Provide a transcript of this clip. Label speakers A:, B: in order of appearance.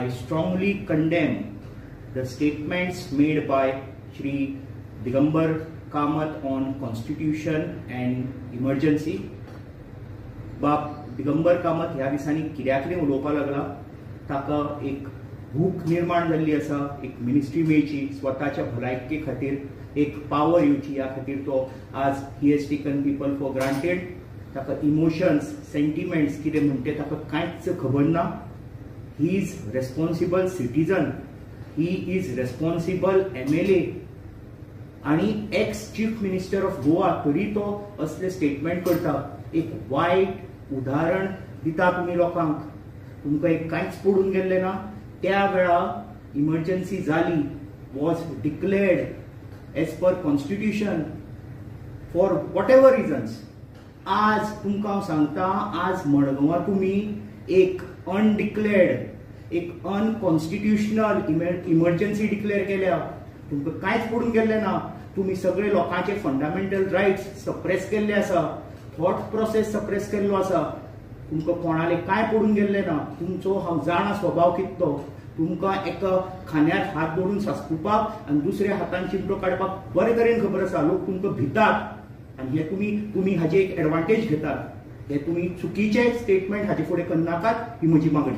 A: I strongly condemn the statements made by Shri Digambar Kamath on Constitution and Emergency. बाप दिगंबर कामत ह्या दिसांनी कित्याक उलोवपाक लागला, ताका एक भूक निर्माण जाल्ली आसा, एक मिनिस्ट्री मेळची, स्वताच्या भलायके खातीर एक पावर येवची, ह्या खातीर तो आज he has taken people for granted. ताका इमोशन्स सेंटिमेंट्स कितें म्हणटे ताका कांयच खबर ना. He is responsible citizen, he is responsible MLA आणि ex chief minister of Goa, तरी तो असले स्टेटमेंट करता. एक वायट उदाहरण दिता तुम्ही लोकांक. तुमकां एक कांयच पडून गेल्ले ना. त्या वेळा इमर्जन्सी जाली, was declared as per constitution for whatever reasons. आज तुमकां हांव सांगता, आज मडगांवां तुम्ही एक अनडिक्लेअर्ड, एक अनकॉन्स्टिट्युशनल इमर्जन्सी डिक्लेअर केल्या. तुमकां कांयच पडून गेल्ले ना. तुम्ही सगळे लोकांचे फंडामेंटल रायट्स सप्रेस केल्ले आसा, थॉट प्रोसेस सप्रेस केल्लो आसा. तुमकां कोणाले काय पडून गेल्ले ना. तुमचो हांव जाणा स्वभाव कितलो. तुमकां एका खांद्यार हात दवरून सांसकुपाक आनी दुसऱ्या हातान चिमटो काडपाक बरे तरेन खबर आसा. लोक तुमकां भितात आनी हे तुम्ही हाजे एक एडवांटेज घेतात. हे तुम्ही चुकीचे स्टेटमेंट हाजे फुडें करनाकात, ही म्हजी मागणी.